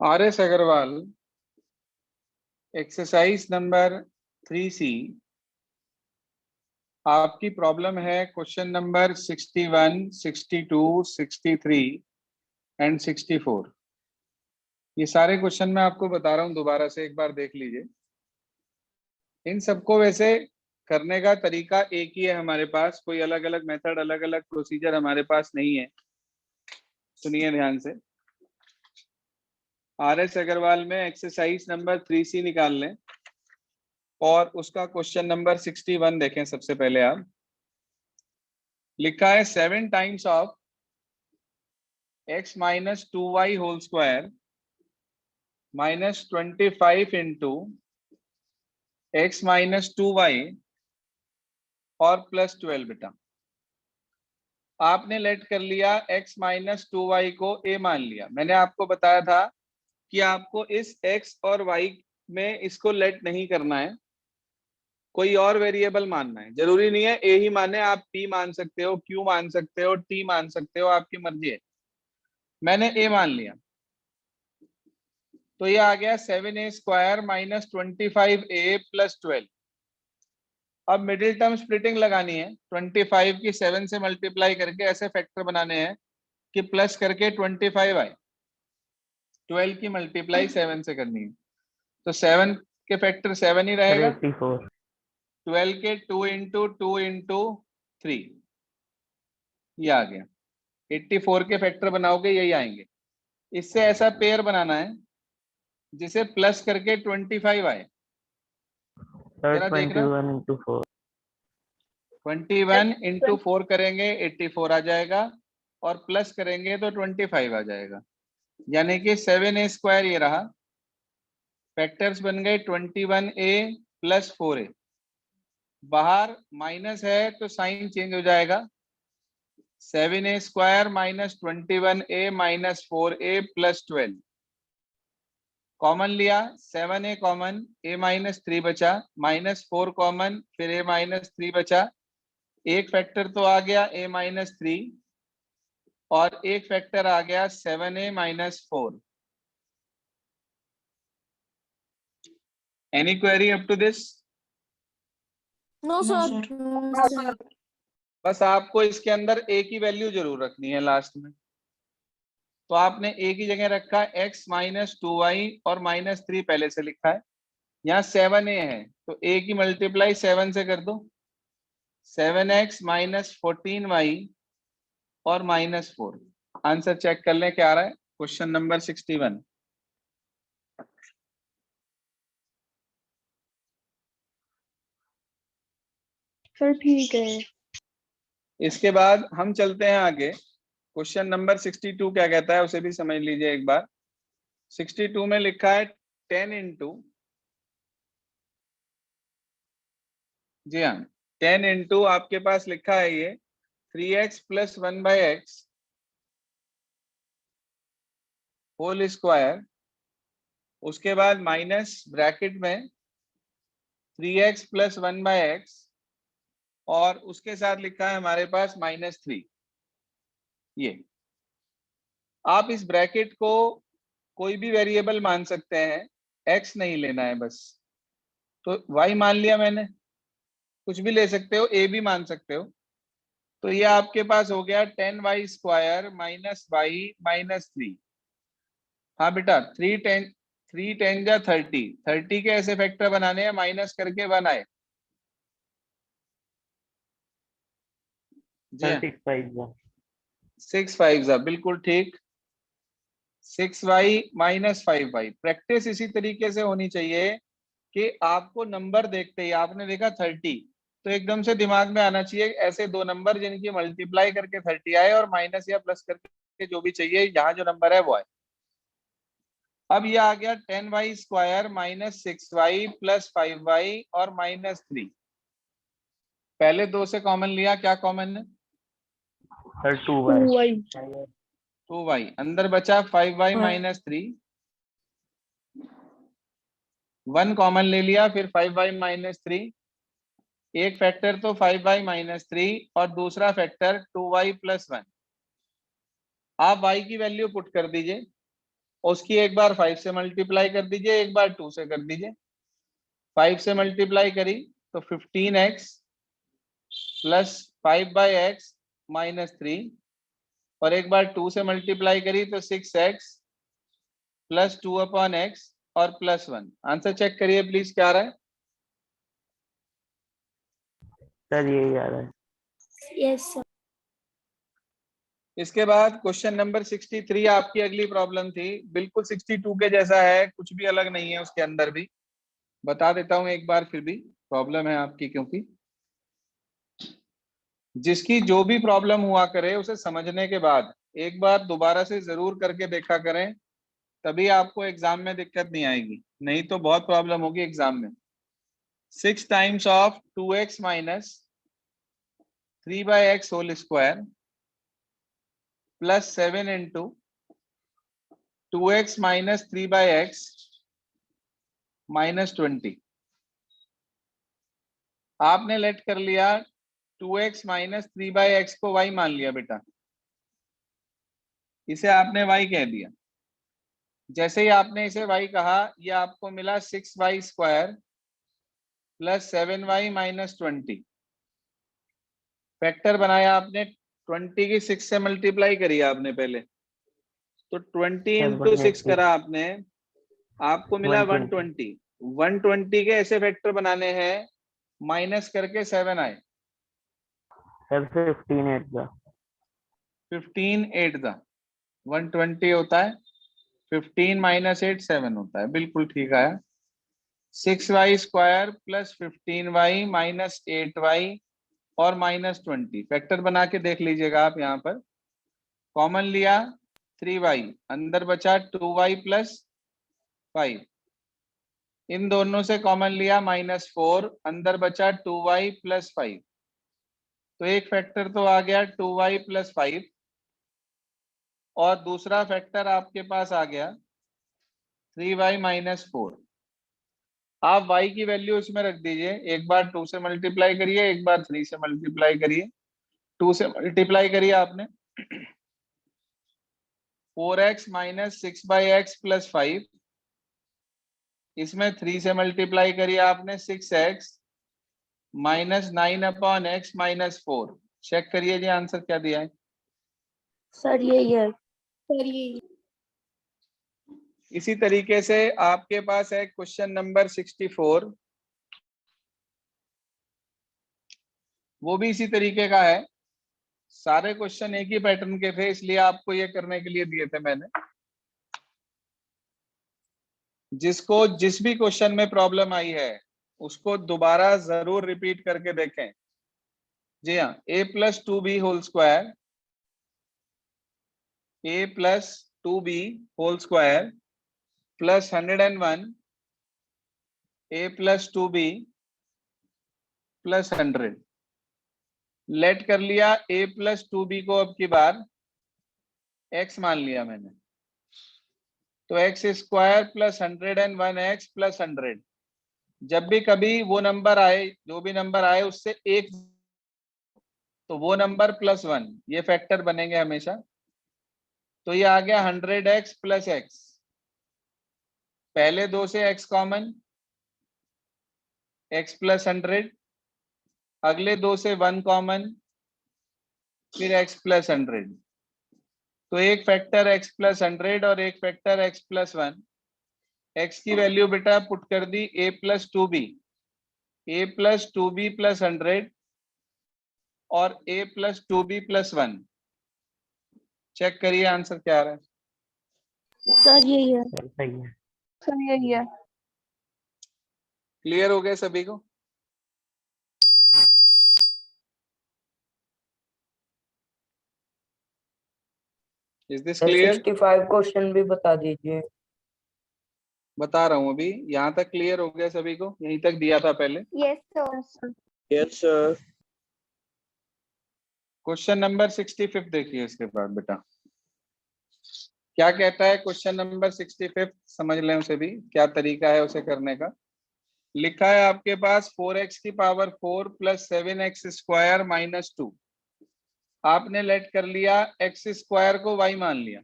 RS Agarwal exercise number 3C। आपकी problem है question number 61, 62, 63 and 64। ये सारे क्वेश्चन मैं आपको बता रहा हूं, दोबारा से एक बार देख लीजिए। इन सबको वैसे करने का तरीका एक ही है हमारे पास, कोई अलग अलग मेथड, अलग अलग प्रोसीजर हमारे पास नहीं है। सुनिए ध्यान से। RS अग्रवाल में एक्सरसाइज नंबर 3C निकाल लें और उसका क्वेश्चन नंबर 61 देखें। सबसे पहले आप लिखा है 7 times of x minus 2y whole square minus 25 into x minus 2y और प्लस 12। बेटा आपने लेट कर लिया x माइनस 2y को a मान लिया। मैंने आपको बताया था कि आपको इस x और y में इसको लेट नहीं करना है, कोई और वेरिएबल मानना है। जरूरी नहीं है a ही माने, आप p मान सकते हो, q मान सकते हो, t मान सकते हो, आपकी मर्जी है। मैंने a मान लिया तो ये आ गया 7a square minus 25a plus 12। अब मिडिल टर्म स्प्लिटिंग लगानी है, 25 की 7 से मल्टीप्लाई करके ऐसे फैक्टर बनाने हैं कि प्लस करके 25 आए। 12 की मल्टीप्लाई 7 से करनी है तो 7 के फैक्टर 7 ही रहेगा। 12 के 2 इंटू 2 इंटू 3 ये आ गया। 84 के फैक्टर बनाओगे यही आएंगे। इससे ऐसा पेयर बनाना है जिसे प्लस करके 25 आए। जरा देखना, 21 इंटू 4 करेंगे 84 आ जाएगा और प्लस करेंगे तो 25 आ जाएगा। यानी कि 7a स्क्वायर ये रहा, फैक्टर्स बन गए 21a प्लस 4a। बाहर माइनस है तो साइन चेंज हो जाएगा। 7a square minus 21a minus 4a plus 12। Common लिया, 7a कॉमन, a माइनस 3 बचा, माइनस 4 कॉमन, फिर a माइनस 3 बचा। एक फैक्टर तो आ गया a माइनस 3 और एक फैक्टर आ गया 7a minus 4। Any query up to this? No sir. बस आपको इसके अंदर a की वैल्यू जरूर रखनी है लास्ट में। तो आपने a की जगह रखा x माइनस 2y और माइनस 3 पहले से लिखा है। यहाँ 7a है तो a की मल्टीप्लाई 7 से कर दो। 7x माइनस 14y और माइनस 4। आंसर चेक कर लें क्या आ रहा है। Question number 61। सर ठीक है। इसके बाद हम चलते हैं आगे। क्वेश्चन नंबर 62 क्या कहता है उसे भी समझ लीजिए एक बार। 62 में लिखा है 10 इंटू, जी हाँ 10 इंटू आपके पास लिखा है ये 3x plus 1/x whole square, उसके बाद माइनस ब्रैकेट में 3x प्लस 1/x और उसके साथ लिखा है हमारे पास माइनस 3। ये आप इस ब्रैकेट को कोई भी वेरिएबल मान सकते हैं, x नहीं लेना है बस। तो y मान लिया मैंने, कुछ भी ले सकते हो, a भी मान सकते हो। तो ये आपके पास हो गया 10y square minus y minus 3। हाँ बेटा 3 10 जा 30, 30 के ऐसे फैक्टर बनाने हैं माइनस करके 1 आए। जी 6 5 जा बिल्कुल ठीक। 6y minus 5y। प्रैक्टिस इसी तरीके से होनी चाहिए कि आपको नंबर देखते ही आपने देखा 30 तो एकदम से दिमाग में आना चाहिए ऐसे दो नंबर जिनकी मल्टीप्लाई करके 30 आए और माइनस या प्लस करके जो भी चाहिए, यहाँ जो नंबर है वो आए। अब ये आ गया 10y square minus 6y plus 5y और माइनस 3। पहले दो से कॉमन लिया, क्या कॉमन है? 2y। अंदर बचा 5y माइनस 3। 1 कॉमन ले लिया, फिर 5y माइनस 3। एक फैक्टर तो 5y माइनस 3 और दूसरा फैक्टर 2y प्लस 1। आप y की वैल्यू पुट कर दीजिए उसकी एक बार 5 से मल्टीप्लाई कर दीजिए, एक बार 2 से कर दीजिए। 5 से मल्टीप्लाई करी तो 15x प्लस 5/x माइनस 3, और एक बार 2 से मल्टीप्लाई करी तो 6x प्लस 2/x और प्लस 1। आंसर चेक करिए प्लीज, क्या आ रहा है? सर यही आ रहा है। Yes sir. इसके बाद क्वेश्चन नंबर 63 आपकी अगली प्रॉब्लम थी, बिल्कुल 62 के जैसा है, कुछ भी अलग नहीं है उसके अंदर भी। बता देता हूं एक बार, फिर भी प्रॉब्लम है आपकी, क्योंकि जिसकी जो भी प्रॉब्लम हुआ करे उसे समझने के बाद एक बार दोबारा से जरूर करके देखा करें, तभी आपको एग्जाम में दिक्कत नहीं आएगी, नहीं तो बहुत प्रॉब्लम होगी एग्जाम में। 6 times of 2x minus 3/x whole square plus 7 into 2x minus 3/x minus 20। आपने लेट कर लिया 2x माइनस 3/x को y मान लिया बेटा, इसे आपने y कह दिया। जैसे ही आपने इसे y कहा, ये आपको मिला 6y square plus 7y minus 20। Factor बनाया आपने, 20 की 6 से मल्टीप्लाई करी आपने पहले, तो 20 इंटू 6 करा आपने, आपको मिला 120। 120 के ऐसे फैक्टर बनाने हैं माइनस करके 7 आए। सर 15 का 15 8 का 120 होता है, 15 माइनस 8 7 होता है, बिल्कुल ठीक आया। 6y square plus 15y minus 8y और माइनस 20। फैक्टर बना के देख लीजिएगा आप, यहाँ पर कॉमन लिया 3y, अंदर बचा 2y प्लस 5, इन दोनों से कॉमन लिया -4, अंदर बचा 2y प्लस 5। तो एक फैक्टर तो आ गया 2y प्लस 5, और दूसरा फैक्टर आपके पास आ गया 3y माइनस 4। आप y की वैल्यू इसमें रख दीजिए, एक बार 2 से मल्टीप्लाई करिए, एक बार 3 से मल्टीप्लाई करिए। 2 से मल्टीप्लाई करिए आपने 4x माइनस 6/x प्लस 5, इसमें 3 से मल्टीप्लाई करिए आपने 6x minus 9/x minus 4। Check करिए जी आंसर क्या दिया है। सर यही है। सर यही। इसी तरीके से आपके पास है क्वेश्चन नंबर 64, वो भी इसी तरीके का है। सारे क्वेश्चन एक ही पैटर्न के थे, इसलिए आपको ये करने के लिए दिए थे मैंने। जिसको जिस भी क्वेश्चन में प्रॉब्लम आई है उसको दोबारा जरूर रिपीट करके देखें। जी हाँ, a+2b whole square, a+2b whole square plus 101 a+2b plus 100। Late कर लिया a+2b को, अब की बार x मान लिया मैंने, तो x square plus 101x plus 100। जब भी कभी वो नंबर आए, जो भी नंबर आए उससे एक, तो वो नंबर प्लस 1, ये फैक्टर बनेंगे हमेशा। तो ये आ गया 100x प्लस x, पहले दो से x कॉमन, x प्लस 100, अगले दो से 1 कॉमन, फिर x प्लस 100। तो एक फैक्टर x प्लस 100 और एक फैक्टर x प्लस 1। x की वैल्यू बेटा पुट कर दी a+2b, a+2b प्लस 100 और a+2b प्लस 1। चेक करिए आंसर क्या आ रहा है। सर यही है। सही है। सर यही है। क्लियर हो गया सभी को? Is this clear? 65 क्वेश्चन भी बता दीजिए। बता रहा हूं अभी, यहाँ तक क्लियर हो गया सभी को? यहीं तक दिया था पहले। Yes sir. Yes sir. Question number 65 देखिए इसके बाद बेटा क्या कहता है। क्वेश्चन नंबर 65 समझ लें उसे भी, क्या तरीका है उसे करने का। लिखा है आपके पास 4x की power 4 plus 7x square minus 2। आपने लेट कर लिया x स्क्वायर को y मान लिया,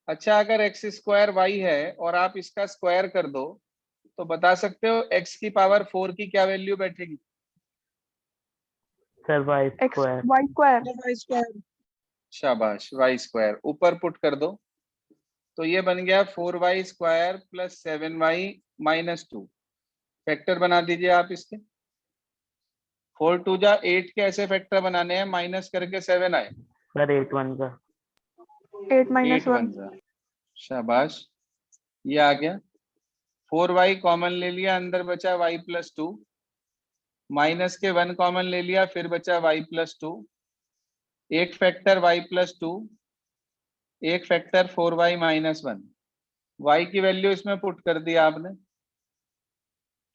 अच्छा, अगर एक्स स्क्वायर वाई है और आप इसका स्क्वायर कर दो तो बता सकते हो एक्स की पावर 4 की क्या वैल्यू बैठेगी? Sir y x square. Y square. शाबाश, वाई स्क्वायर ऊपर पुट कर दो तो ये बन गया 4y square plus 7y minus 2। Factor बना दीजिए आप इसके। 4 2 जा 8 के ऐसे फैक्टर बनाने हैं माइनस करके 7 आए। सर 8 1 का। 8 माइनस 8 1। 1 जा। शाबाश, ये आ गया। 4y कॉमन ले लिया, अंदर बचा y प्लस 2। माइनस के 1 कॉमन ले लिया, फिर बचा y प्लस 2। एक फैक्टर y प्लस 2, एक फैक्टर 4y माइनस 1। y की वैल्यू इसमें पुट कर दिया आपने।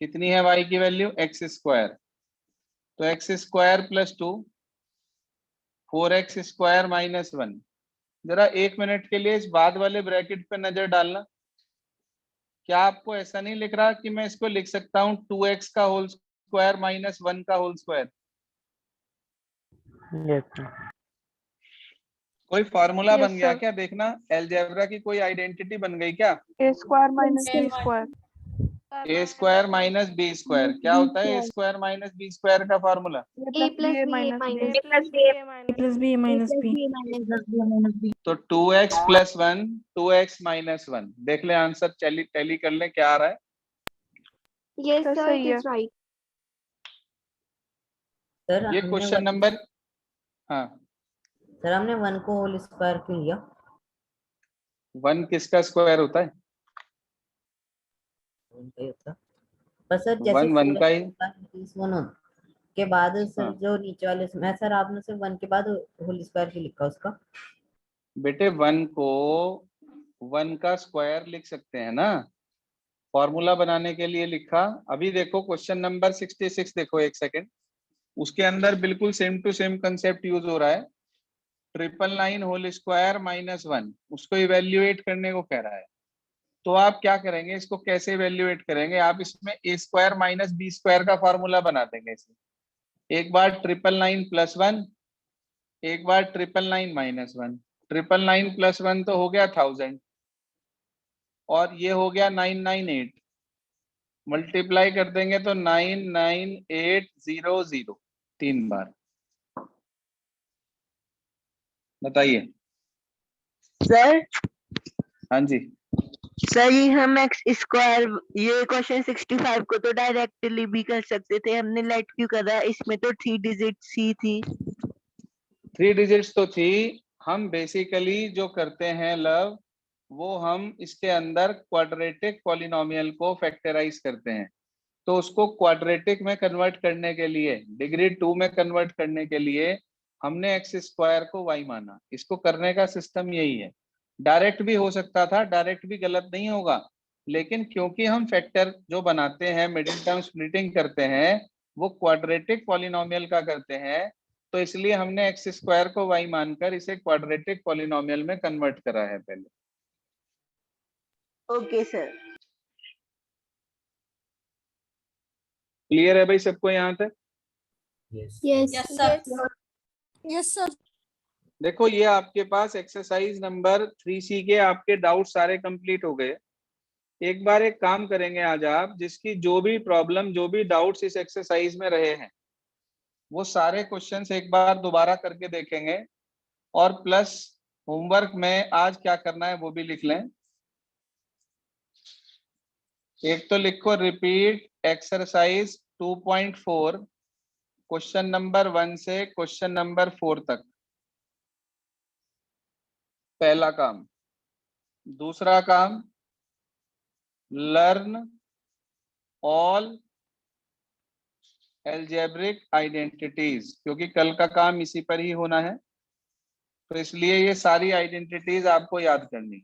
कितनी है y की वैल्यू? X square. तो x square plus 2, 4x square minus 1। जरा 1 मिनट के लिए इस बाद वाले ब्रैकेट पे नजर डालना। क्या आपको ऐसा नहीं लिख रहा कि मैं इसको लिख सकता हूँ 2x का होल स्क्वायर माइनस 1 का होल स्क्वायर? Yes sir. कोई फॉर्मूला Yes, बन गया sir. क्या? देखना, अलजेब्रा की कोई आइडेंटिटी बन गई क्या? ए स्क्वायर माइनस बी स्क्वायर। ए स्क्वायर माइनस बी स्क्वायर क्या होता है? ए स्क्वायर माइनस बी स्क्वायर का फॉर्मूला ए प्लस बी माइनस बी। तो 2x प्लस 1 2x माइनस 1। देख ले आंसर, टैली कर ले क्या आ रहा है। Yes, sir, it is right. Sir ये क्वेश्चन नंबर, हाँ, सर हमने 1 को होल स्क्वायर क्यों लिया? 1 किसका स्क्वायर होता है? उनका ही होता। पर सर जैसे 1 1 का ही। 1 के बाद सर हाँ जो नीचे वाले मैं सर आपने सिर्फ 1 के बाद होल स्क्वायर क्यों लिखा उसका? बेटे, 1 को 1 का स्क्वायर लिख सकते हैं ना, फॉर्मूला बनाने के लिए लिखा। अभी देखो क्वेश्चन नंबर 66, देखो एक सेकेंड, उसके अंदर बिल्कुल same to same concept use हो रहा है। 999 होल स्क्वायर माइनस 1, उसको इवेल्युएट करने को कह रहा है। तो आप क्या करेंगे, इसको कैसे इवेल्युएट करेंगे? आप इसमें ए स्क्वायर माइनस बी स्क्वायर का फॉर्मूला बना देंगे इसे। एक बार 999 प्लस 1, एक बार 999 माइनस 1। 999 प्लस 1 तो हो गया 1000, और ये हो गया 998। मल्टीप्लाई कर देंगे तो 99800, 3 बार। बताइए। सर हाँ जी, सर ये हम एक्स स्क्वायर ये क्वेश्चन 65 को तो डायरेक्टली भी कर सकते थे, हमने लेट क्यों करा? इसमें तो 3 डिजिट सी थी। 3 डिजिट्स तो थी। हम बेसिकली जो करते हैं लव, वो हम इसके अंदर क्वाड्रेटिक पॉलिनोमियल को फैक्टराइज करते हैं। तो उसको क्वाड्रेटिक में कन्वर्ट करने के लिए, डिग्री 2 में कन्वर्ट करने के लिए हमने एक्स स्क्वायर को वाई माना। इसको करने का सिस्टम यही है। डायरेक्ट भी हो सकता था, डायरेक्ट भी गलत नहीं होगा, लेकिन क्योंकि हम फैक्टर जो बनाते हैं, मिडिल टर्म स्प्लिटिंग करते हैं, वो क्वाड्रेटिक पॉलिनोमियल का करते हैं, तो इसलिए हमने एक्स स्क्वायर को वाई मानकर इसे क्वाड्रेटिक पॉलिनोमियल में कन्वर्ट करा है पहले। Okay sir. क्लियर है भाई सबको यहाँ तक? Yes, sir. देखो, ये आपके पास एक्सरसाइज नंबर 3C के आपके डाउट सारे कंप्लीट हो गए। एक बार एक काम करेंगे आज आप, जिसकी जो भी प्रॉब्लम, जो भी डाउट्स इस एक्सरसाइज में रहे हैं, वो सारे क्वेश्चंस एक बार दोबारा करके देखेंगे, और प्लस होमवर्क में आज क्या करना है वो भी लिख लें। एक तो लिखो रिपीट एक्सरसाइज 2.4, क्वेश्चन नंबर 1 से क्वेश्चन नंबर 4 तक, पहला काम। दूसरा काम, लर्न ऑल एल्जेब्रिक आइडेंटिटीज, क्योंकि कल का काम इसी पर ही होना है, तो इसलिए ये सारी आइडेंटिटीज आपको याद करनी।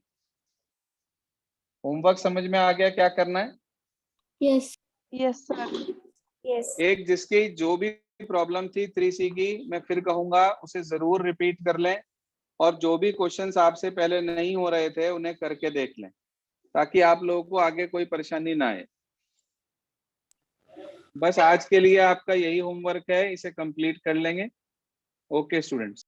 होमवर्क समझ में आ गया क्या करना है? Yes. Yes sir. Yes. एक जिसकी जो भी प्रॉब्लम थी 3C की, मैं फिर कहूंगा उसे जरूर रिपीट कर लें, और जो भी क्वेश्चंस आपसे पहले नहीं हो रहे थे उन्हें करके देख लें, ताकि आप लोगों को आगे कोई परेशानी ना आए। बस आज के लिए आपका यही होमवर्क है, इसे कंप्लीट कर लेंगे। Okay students.